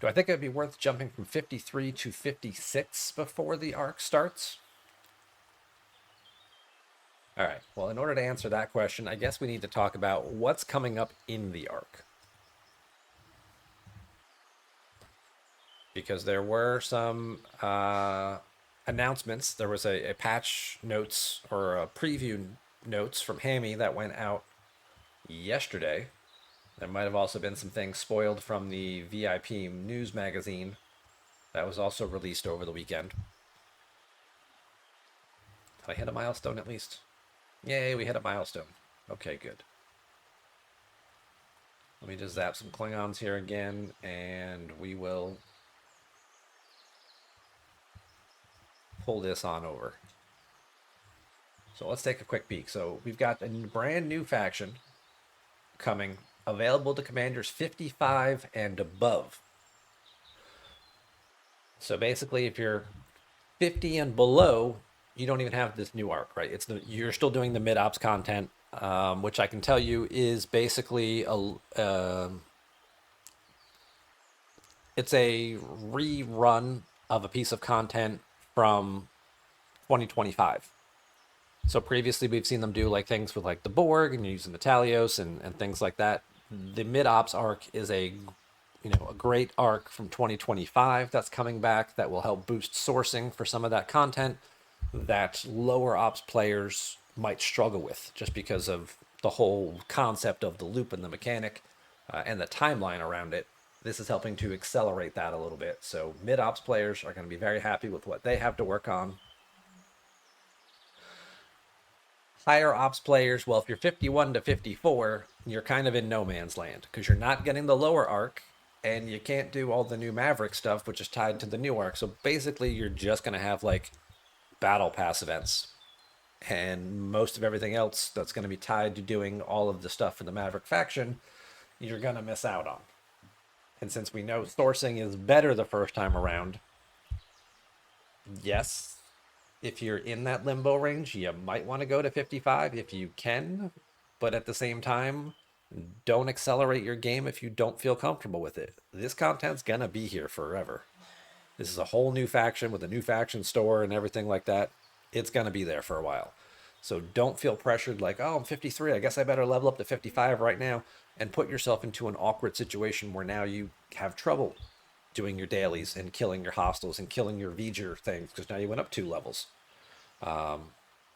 Do I think it'd be worth jumping from 53 to 56 before the arc starts? All right. Well, in order to answer that question, I guess we need to talk about what's coming up in the arc. Because there were some announcements. There was a patch notes or a preview notes from Hammy that went out yesterday. There might have also been some things spoiled from the VIP news magazine that was also released over the weekend. Did I hit a milestone at least? Yay, we hit a milestone. Okay, good. Let me just zap some Klingons here again, and we will pull this on over. So let's take a quick peek. So we've got a brand new faction coming, available to commanders 55 and above. So basically, if you're 50 and below, you don't even have this new arc, right? You're still doing the mid ops content, which I can tell you is basically it's a rerun of a piece of content from 2025. So previously we've seen them do like things with like the Borg and using the Talios and things like that. The mid ops arc is a great arc from 2025 that's coming back that will help boost sourcing for some of that content that lower ops players might struggle with just because of the whole concept of the loop and the mechanic and the timeline around it. This is helping to accelerate that a little bit. So mid ops players are going to be very happy with what they have to work on. Higher ops players, well, if you're 51 to 54, you're kind of in no man's land because you're not getting the lower arc and you can't do all the new Maverick stuff, which is tied to the new arc. So basically, you're just going to have like battle pass events. And most of everything else that's going to be tied to doing all of the stuff for the Maverick faction, you're going to miss out on. And since we know sourcing is better the first time around, yes, if you're in that limbo range, you might want to go to 55 if you can, but at the same time, don't accelerate your game if you don't feel comfortable with it. This content's gonna be here forever. This is a whole new faction with a new faction store and everything like that. It's gonna be there for a while. So don't feel pressured like, oh, I'm 53. I guess I better level up to 55 right now and put yourself into an awkward situation where now you have trouble doing your dailies and killing your hostiles and killing your V'ger things because now you went up 2 levels.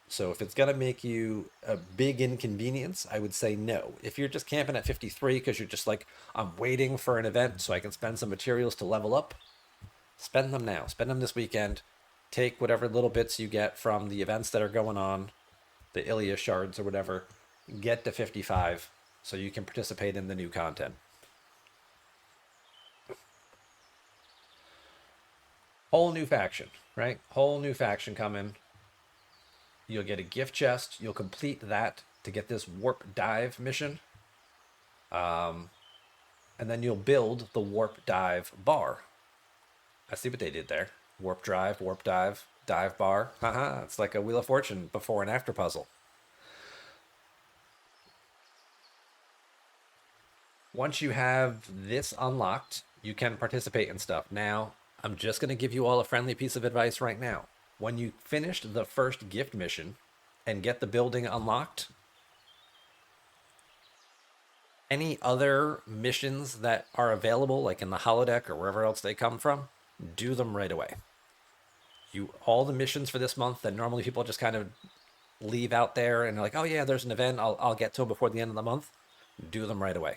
So if it's going to make you a big inconvenience, I would say no. If you're just camping at 53 because you're just like, I'm waiting for an event so I can spend some materials to level up, spend them now. Spend them this weekend. Take whatever little bits you get from the events that are going on, the Ilia shards or whatever, get to 55 so you can participate in the new content. Whole new faction, right? Whole new faction coming. You'll get a gift chest. You'll complete that to get this warp dive mission. And then you'll build the warp dive bar. I see what they did there. Warp drive, warp dive, dive bar. Haha, it's like a Wheel of Fortune before and after puzzle. Once you have this unlocked, you can participate in stuff. Now, I'm just going to give you all a friendly piece of advice right now. When you finish the first gift mission and get the building unlocked, any other missions that are available, like in the holodeck or wherever else they come from, do them right away. All the missions for this month that normally people just kind of leave out there and they're like, oh yeah, there's an event, I'll get to them before the end of the month. Do them right away.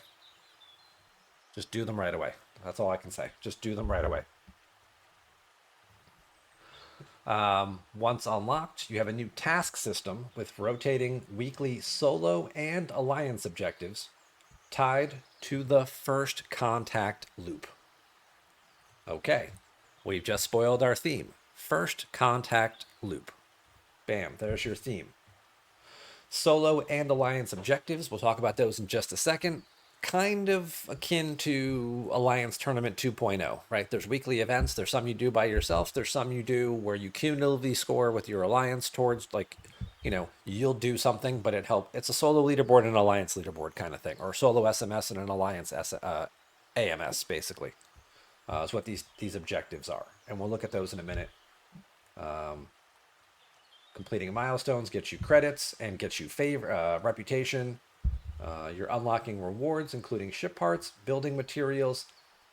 Just do them right away. That's all I can say. Just do them right away. Once unlocked, you have a new task system with rotating weekly solo and alliance objectives tied to the first contact loop. Okay, we've just spoiled our theme. First contact loop. Bam, there's your theme. Solo and alliance objectives, we'll talk about those in just a second. Kind of akin to Alliance Tournament 2.0, right? There's weekly events. There's some you do by yourself. There's some you do where you cumulatively score with your alliance towards, like, you'll do something, but it's a solo leaderboard and an alliance leaderboard kind of thing, or solo SMS and an alliance AMS, basically. is what these objectives are, and we'll look at those in a minute. Completing milestones gets you credits and gets you reputation. You're unlocking rewards, including ship parts, building materials,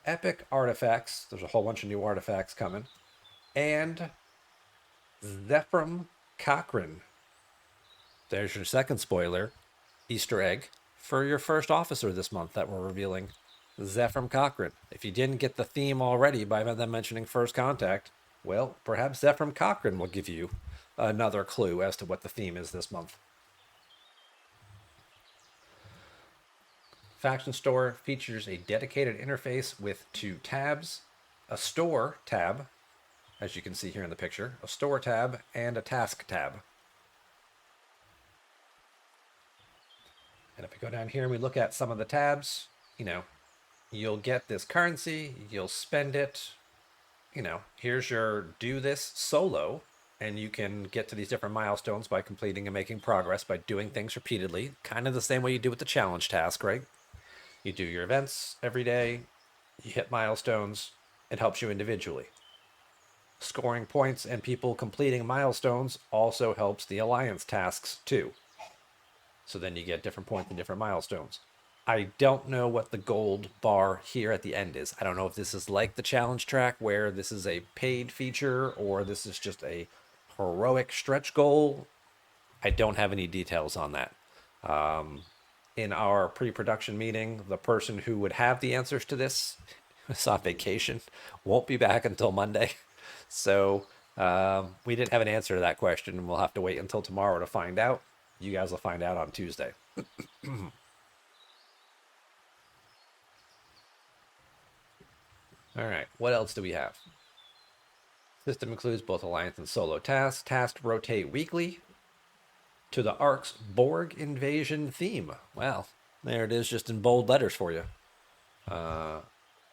epic artifacts. There's a whole bunch of new artifacts coming. And Zephram Cochrane. There's your second spoiler, Easter egg, for your first officer this month that we're revealing. Zephram Cochrane. If you didn't get the theme already by them mentioning First Contact, well, perhaps Zephram Cochrane will give you another clue as to what the theme is this month. Faction Store features a dedicated interface with 2 tabs, a Store tab, as you can see here in the picture, a Store tab, and a Task tab. And if we go down here and we look at some of the tabs, you'll get this currency, you'll spend it, here's your do this solo, and you can get to these different milestones by completing and making progress by doing things repeatedly, kind of the same way you do with the challenge task, right? You do your events every day, you hit milestones, it helps you individually. Scoring points and people completing milestones also helps the alliance tasks too. So then you get different points and different milestones. I don't know what the gold bar here at the end is. I don't know if this is like the challenge track where this is a paid feature or this is just a heroic stretch goal. I don't have any details on that. In our pre-production meeting, the person who would have the answers to this is on vacation, won't be back until Monday. So we didn't have an answer to that question, and we'll have to wait until tomorrow to find out. You guys will find out on Tuesday. All right, what else do we have? System includes both Alliance and solo tasks. Tasks rotate weekly to the Ark's Borg invasion theme. Well, there it is, just in bold letters for you.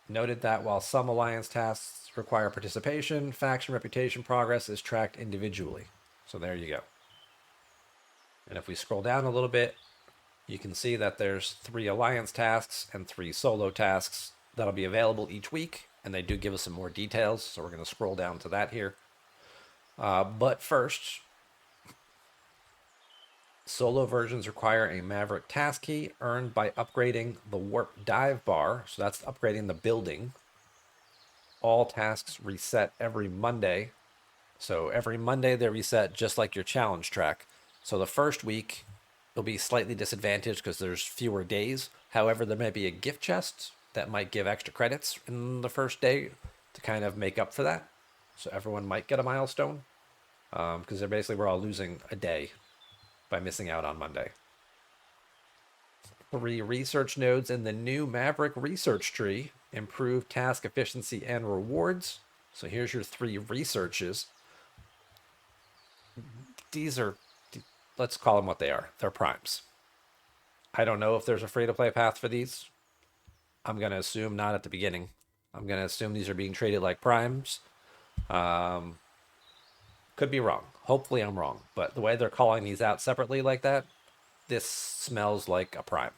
Noted that while some Alliance tasks require participation, faction reputation progress is tracked individually. So there you go. And if we scroll down a little bit, you can see that there's 3 Alliance tasks and 3 solo tasks that'll be available each week. And they do give us some more details, so we're going to scroll down to that here. But first, solo versions require a Maverick task key earned by upgrading the warp dive bar. So that's upgrading the building. All tasks reset every Monday. So every Monday they reset just like your challenge track. So the first week will be slightly disadvantaged because there's fewer days. However, there may be a gift chest that might give extra credits in the first day to kind of make up for that. So everyone might get a milestone because we're all losing a day by missing out on Monday. 3 research nodes in the new Maverick research tree improve task efficiency and rewards. So here's your 3 researches. These are, let's call them what they are. They're primes. I don't know if there's a free-to-play path for these. I'm going to assume not at the beginning. I'm going to assume these are being traded like primes. Could be wrong. Hopefully I'm wrong. But the way they're calling these out separately like that, this smells like a prime.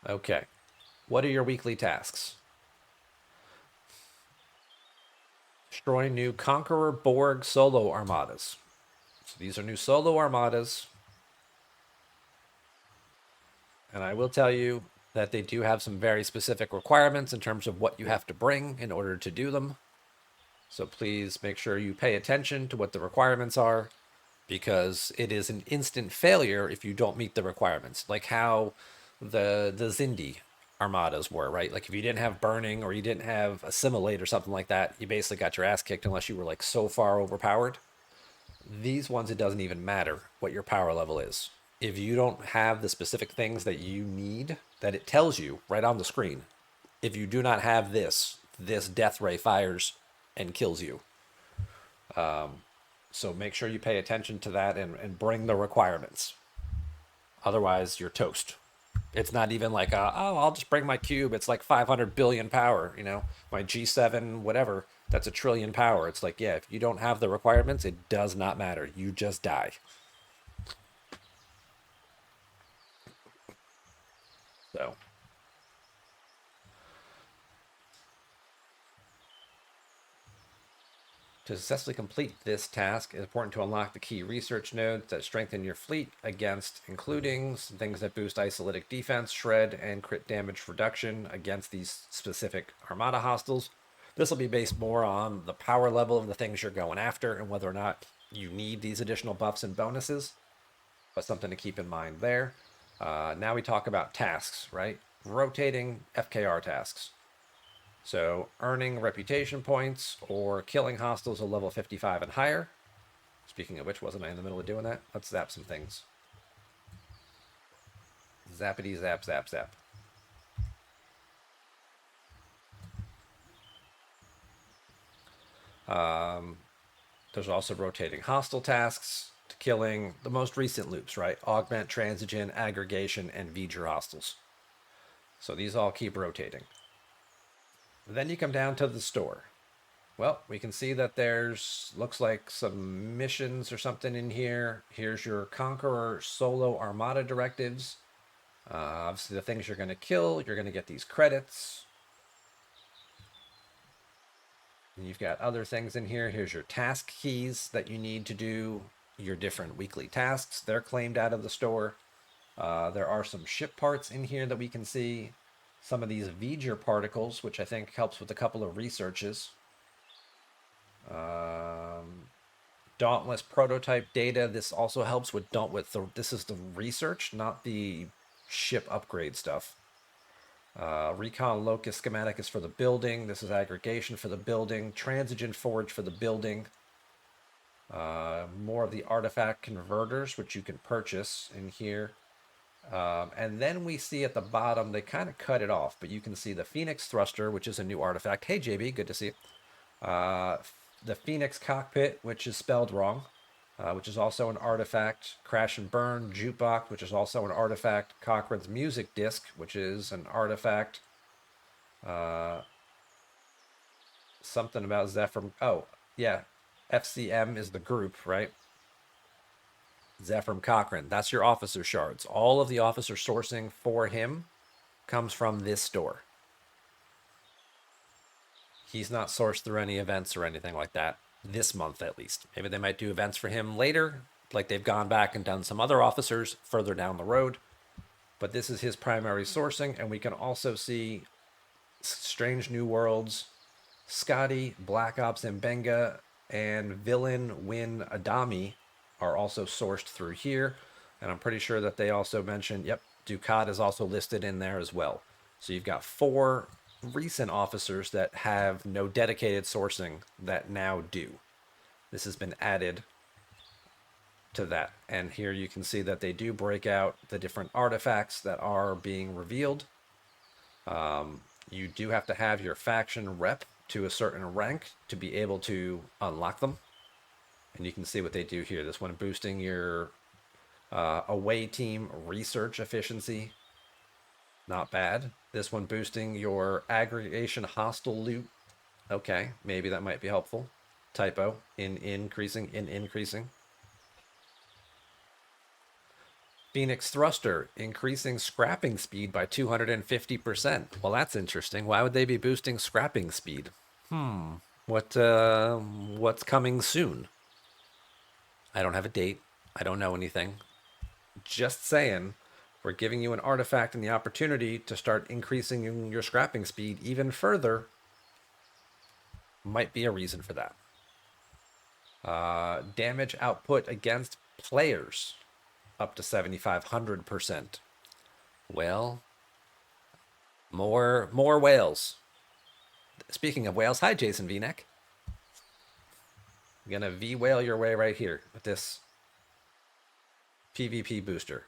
Okay. What are your weekly tasks? Destroy new Conqueror Borg solo armadas. So these are new solo armadas. And I will tell you that they do have some very specific requirements in terms of what you have to bring in order to do them. So please make sure you pay attention to what the requirements are, because it is an instant failure if you don't meet the requirements. Like how the Zindi armadas were, right? Like if you didn't have burning or you didn't have assimilate or something like that, you basically got your ass kicked unless you were like so far overpowered. These ones, it doesn't even matter what your power level is. If you don't have the specific things that you need, that it tells you right on the screen, if you do not have this death ray fires and kills you. So make sure you pay attention to that and bring the requirements. Otherwise, you're toast. It's not even like, I'll just bring my cube. It's like 500 billion power, my G7, whatever. That's 1 trillion power. It's like, yeah, if you don't have the requirements, it does not matter. You just die. So To successfully complete this task, it's important to unlock the key research nodes that strengthen your fleet against, including some things that boost isolytic defense, shred, and crit damage reduction against these specific armada hostiles. This will be based more on the power level of the things you're going after and whether or not you need these additional buffs and bonuses, but something to keep in mind there. Now we talk about tasks, right? Rotating FKR tasks. So earning reputation points or killing hostiles at level 55 and higher. Speaking of which, wasn't I in the middle of doing that? Let's zap some things. Zappity zap zap zap. There's also rotating hostile tasks to killing the most recent loops, right? Augment, Transigen, Aggregation, and V'ger hostiles. So these all keep rotating. Then you come down to the store. Well, we can see that there's, looks like some missions or something in here. Here's your Conqueror solo armada directives. Obviously the things you're going to kill, you're going to get these credits. And you've got other things in here. Here's your task keys that you need to do your different weekly tasks. They're claimed out of the store. There are some ship parts in here that we can see. Some of these V'ger particles, which I think helps with a couple of researches. Dauntless prototype data. This also helps with this is the research, not the ship upgrade stuff. Recon Locus schematic is for the building. This is aggregation for the building. Transigen Forge for the building. More of the artifact converters, which you can purchase in here. And then we see at the bottom, they kind of cut it off, but you can see the Phoenix Thruster, which is a new artifact. Hey, JB, good to see you. The Phoenix Cockpit, which is spelled wrong, which is also an artifact. Crash and Burn, Jukebox, which is also an artifact. Cochrane's Music Disc, which is an artifact. Something about Zephyr. Oh, yeah. FCM is the group, right? Zephyr Cochrane. That's your officer shards. All of the officer sourcing for him comes from this store. He's not sourced through any events or anything like that this month, at least. Maybe they might do events for him later, like they've gone back and done some other officers further down the road. But this is his primary sourcing, and we can also see Strange New Worlds, Scotty, Black Ops Mbenga, and Villain Win Adami are also sourced through here. And I'm pretty sure that they also mentioned, yep, Ducat is also listed in there as well. So you've got 4 recent officers that have no dedicated sourcing that now do. This has been added to that. And here you can see that they do break out the different artifacts that are being revealed. You do have to have your faction rep to a certain rank to be able to unlock them. And you can see what they do here. This one boosting your away team research efficiency. Not bad. This one boosting your aggregation hostile loot. Okay, maybe that might be helpful. Typo. In increasing. Phoenix Thruster, increasing scrapping speed by 250%. Well, that's interesting. Why would they be boosting scrapping speed? What's coming soon? I don't have a date. I don't know anything. Just saying, we're giving you an artifact and the opportunity to start increasing your scrapping speed even further. Might be a reason for that. Damage output against players up to 7,500%. Well, more whales. Speaking of whales, hi Jason V-neck. I'm gonna V-whale your way right here with this PvP booster.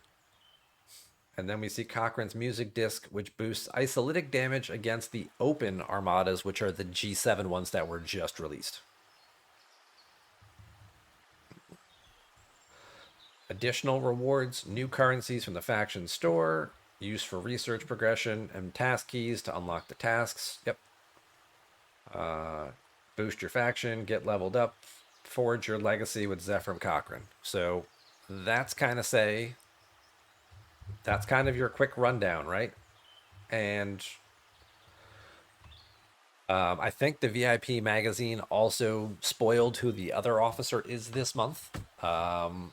And then we see Cochrane's Music Disc, which boosts isolytic damage against the open armadas, which are the G7 ones that were just released. Additional rewards, new currencies from the faction store, use for research progression, and task keys to unlock the tasks. Yep. Boost your faction, get leveled up, forge your legacy with Zephyr Cochrane. So that's kind of your quick rundown, right? And I think the VIP magazine also spoiled who the other officer is this month,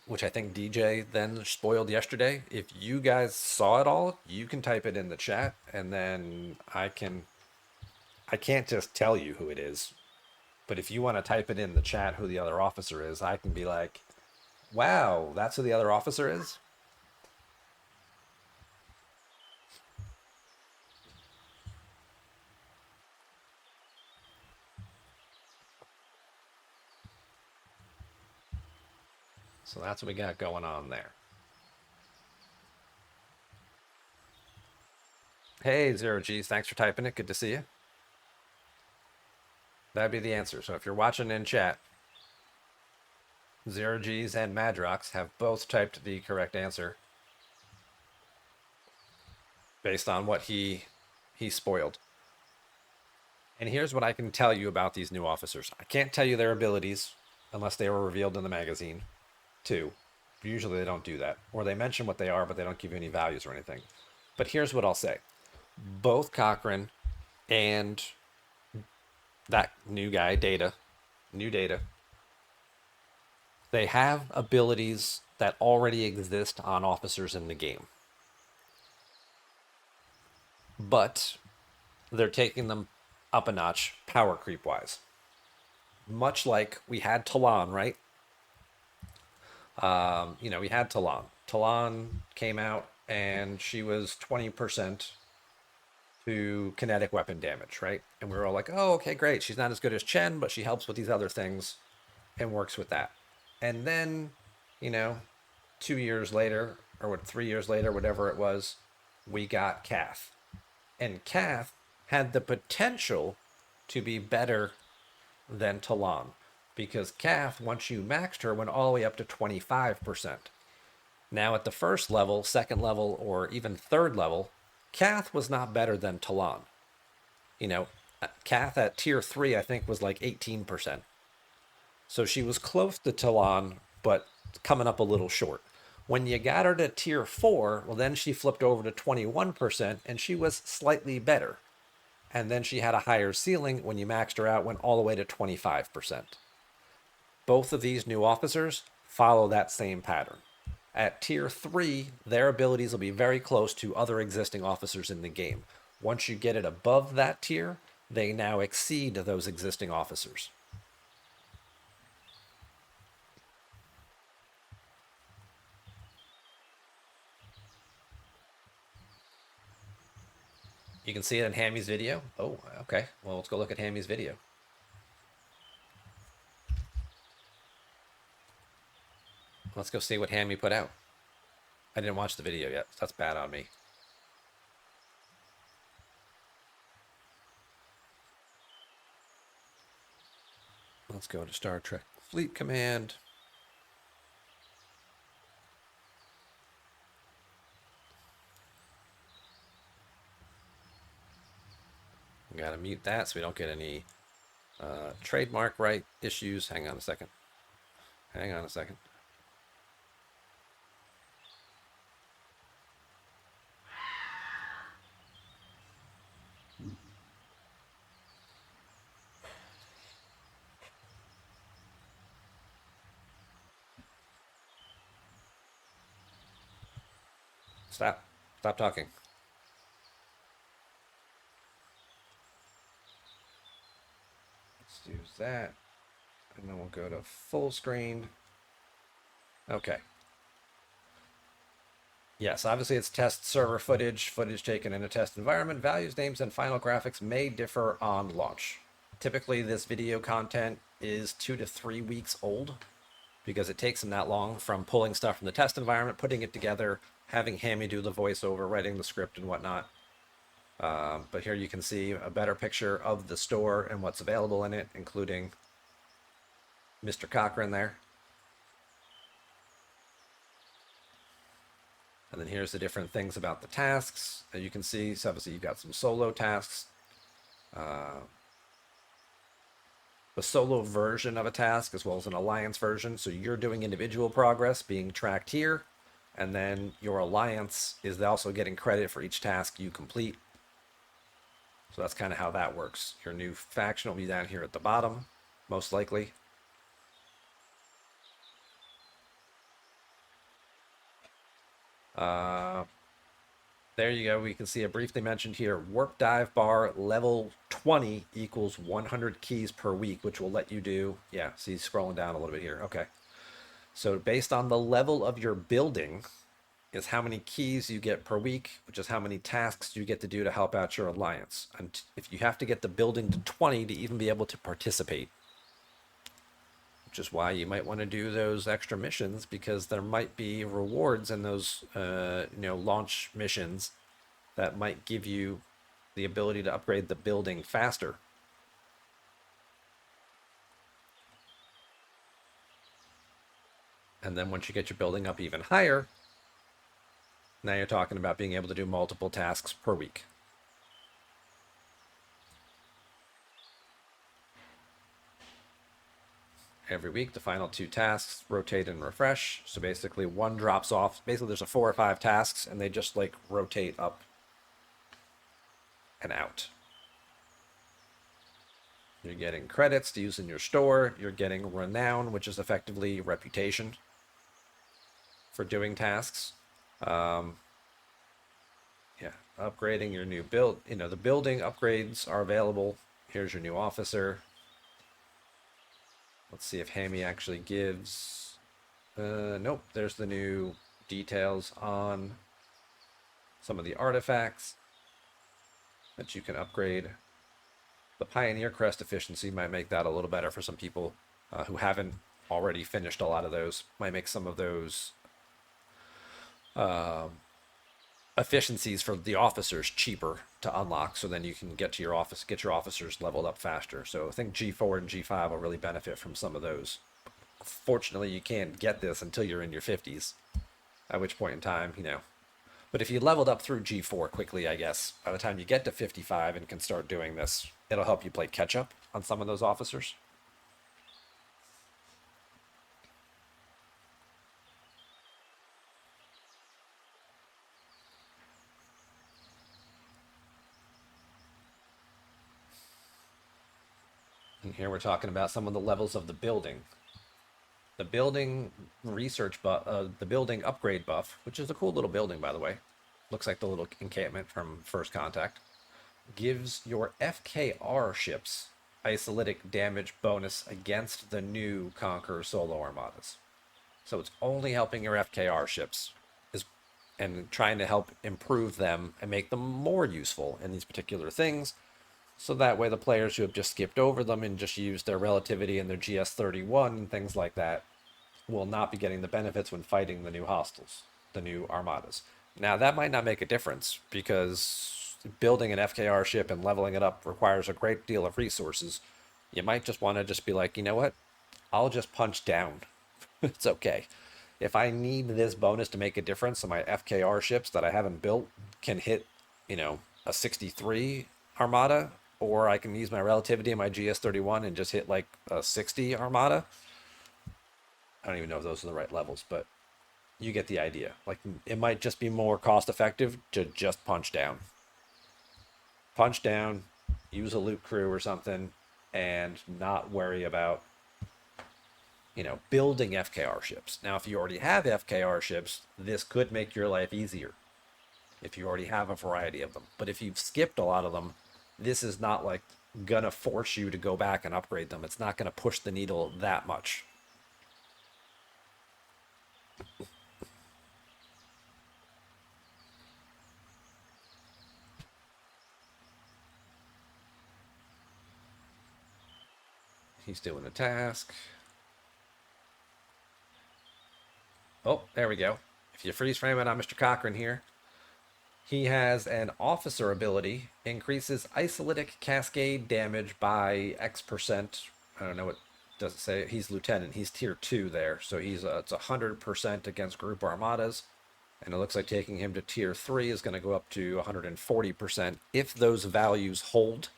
which I think DJ then spoiled yesterday. If you guys saw it all, you can type it in the chat, and then I can't just tell you who it is, but if you want to type it in the chat who the other officer is, I can be like, wow, that's who the other officer is? So that's what we got going on there. Hey, Zero G's, thanks for typing it. Good to see you. That'd be the answer. So if you're watching in chat, Zero G's and Madrox have both typed the correct answer based on what he spoiled. And here's what I can tell you about these new officers. I can't tell you their abilities unless they were revealed in the magazine. Two, usually they don't do that. Or they mention what they are, but they don't give you any values or anything. But here's what I'll say. Both Cochrane and that new guy, new data, they have abilities that already exist on officers in the game. But they're taking them up a notch power creep wise. Much like we had Talon, right? We had Talon. Talon came out and she was 20% to kinetic weapon damage, right? And we were all like, oh, okay, great. She's not as good as Chen, but she helps with these other things and works with that. And then, 2 years later, or 3 years later, whatever it was, we got Kath. And Kath had the potential to be better than Talon, because Kath, once you maxed her, went all the way up to 25%. Now at the first level, second level, or even third level, Kath was not better than Talon. Kath at tier 3, I think, was like 18%. So she was close to Talon, but coming up a little short. When you got her to tier 4, well, then she flipped over to 21%, and she was slightly better. And then she had a higher ceiling. When you maxed her out, went all the way to 25%. Both of these new officers follow that same pattern. At tier 3, their abilities will be very close to other existing officers in the game. Once you get it above that tier, they now exceed those existing officers. You can see it in Hammy's video. Oh, okay. Well, let's go look at Hammy's video. Let's go see what Hammy put out. I didn't watch the video yet. That's bad on me. Let's go to Star Trek Fleet Command. Gotta mute that so we don't get any trademark right issues. Hang on a second. Stop talking. Let's use that. And then we'll go to full screen. Okay. Yes, obviously it's test server footage taken in a test environment. Values, names, and final graphics may differ on launch. Typically, this video content is 2 to 3 weeks old because it takes them that long from pulling stuff from the test environment, putting it together, having Hammy do the voiceover, writing the script and whatnot. But here you can see a better picture of the store and what's available in it, including Mr. Cochrane there. And then here's the different things about the tasks that you can see. So obviously you've got some solo tasks. The solo version of a task as well as an alliance version. So you're doing individual progress being tracked here. And then your alliance is also getting credit for each task you complete. So that's kind of how that works. Your new faction will be down here at the bottom, most likely. There you go. We can see it briefly mentioned here. Warp dive bar level 20 equals 100 keys per week, which will let you do, yeah, see, scrolling down a little bit here. Okay. So based on the level of your building is how many keys you get per week, which is how many tasks you get to do to help out your alliance. And if you have to get the building to 20 to even be able to participate, which is why you might want to do those extra missions, because there might be rewards in those launch missions that might give you the ability to upgrade the building faster. And then once you get your building up even higher, now you're talking about being able to do multiple tasks per week. Every week, the final 2 tasks rotate and refresh. So basically, one drops off. Basically, there's a 4 or 5 tasks, and they just like rotate up and out. You're getting credits to use in your store. You're getting renown, which is effectively reputation for doing tasks. Yeah, upgrading your new build. The building upgrades are available. Here's your new officer. Let's see if Hammy actually gives. Nope, there's the new details on some of the artifacts that you can upgrade. The Pioneer Crest efficiency might make that a little better for some people who haven't already finished a lot of those. Might make some of those efficiencies for the officers cheaper to unlock, so then you can get your officers leveled up faster. So I think G4 and G5 will really benefit from some of those. Fortunately, you can't get this until you're in your 50s, at which point in time, But if you leveled up through G4 quickly, I guess, by the time you get to 55 and can start doing this, it'll help you play catch up on some of those officers. And here we're talking about some of the levels of the building. The building research buff, the building upgrade buff, which is a cool little building, by the way. Looks like the little encampment from First Contact. Gives your FKR ships isolytic damage bonus against the new Conqueror solo armadas. So it's only helping your FKR ships and trying to help improve them and make them more useful in these particular things. So that way the players who have just skipped over them and just used their relativity and their GS31 and things like that will not be getting the benefits when fighting the new hostiles, the new armadas. Now that might not make a difference because building an FKR ship and leveling it up requires a great deal of resources. You might just want to just be like, you know what? I'll just punch down. It's okay. If I need this bonus to make a difference so my FKR ships that I haven't built can hit, a 63 armada, or I can use my relativity and my GS31 and just hit like a 60 armada. I don't even know if those are the right levels, but you get the idea. Like, it might just be more cost effective to just punch down. Punch down, use a loot crew or something, and not worry about, building FKR ships. Now, if you already have FKR ships, this could make your life easier if you already have a variety of them. But if you've skipped a lot of them, this is not like gonna force you to go back and upgrade them. It's not gonna push the needle that much. He's doing a task. Oh, there we go. If you freeze frame it on Mr. Cochran here, he has an officer ability, increases isolytic cascade damage by X%. I don't know what does it say. He's lieutenant. He's tier 2 there, so it's 100% against group armadas, and it looks like taking him to tier 3 is going to go up to 140% if those values hold.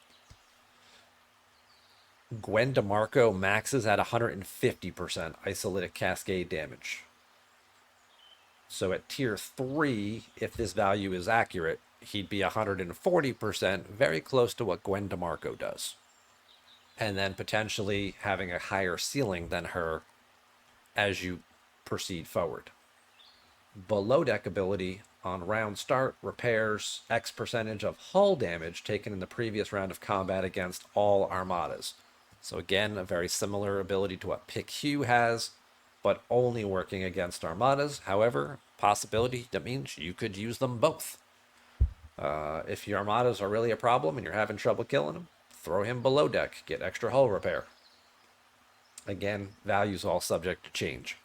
Gwen DeMarco maxes at 150% isolytic cascade damage. So at tier 3, if this value is accurate, he'd be 140%, very close to what Gwen DeMarco does. And then potentially having a higher ceiling than her as you proceed forward. Below deck ability on round start repairs X percentage of hull damage taken in the previous round of combat against all armadas. So again, a very similar ability to what Pick Hugh has, but only working against armadas. However, possibility that means you could use them both. If your armadas are really a problem and you're having trouble killing them, throw him below deck, get extra hull repair. Again, values all subject to change.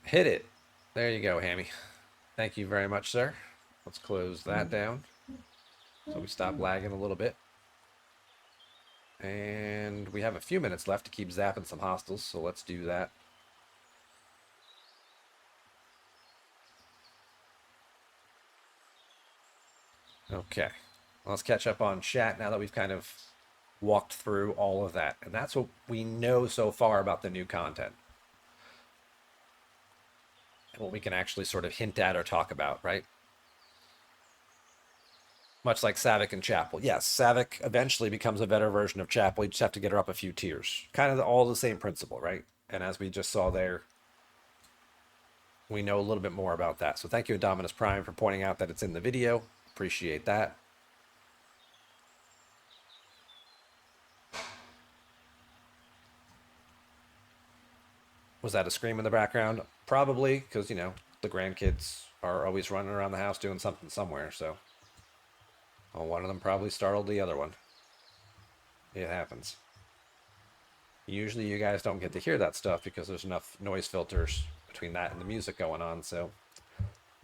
Hit it. There you go, Hammy. Thank you very much, sir. Let's close that down so we stop lagging a little bit. And we have a few minutes left to keep zapping some hostiles, so let's do that. Okay, let's catch up on chat now that we've kind of walked through all of that. And that's what we know so far about the new content. And what we can actually sort of hint at or talk about, right? Much like Savik and Chapel. Yes, Savik eventually becomes a better version of Chapel. You just have to get her up a few tiers. Kind of all the same principle, right? And as we just saw there, we know a little bit more about that. So thank you, Dominus Prime, for pointing out that it's in the video. Appreciate that. Was that a scream in the background? Probably, because, you know, the grandkids are always running around the house doing something somewhere, so... Well, one of them probably startled the other one. It happens. Usually you guys don't get to hear that stuff because there's enough noise filters between that and the music going on, so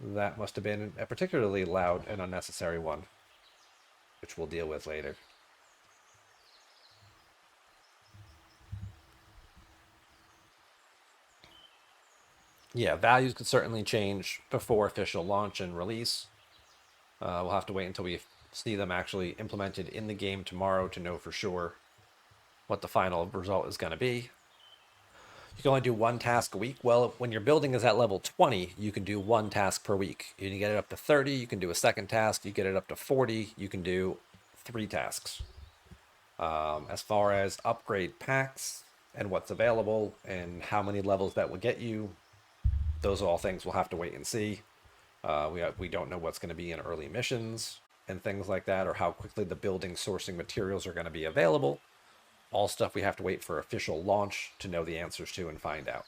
that must have been a particularly loud and unnecessary one, which we'll deal with later. Yeah, values could certainly change before official launch and release. We'll have to wait until we see them actually implemented in the game tomorrow to know for sure what the final result is going to be. You can only do one task a week. Well, when your building is at level 20, you can do one task per week. You can get it up to 30, you can do a second task. You get it up to 40, you can do 3 tasks. As far as upgrade packs and what's available and how many levels that will get you, those are all things we'll have to wait and see. We don't know what's going to be in early missions and things like that, or how quickly the building sourcing materials are going to be available. All stuff we have to wait for official launch to know the answers to and find out.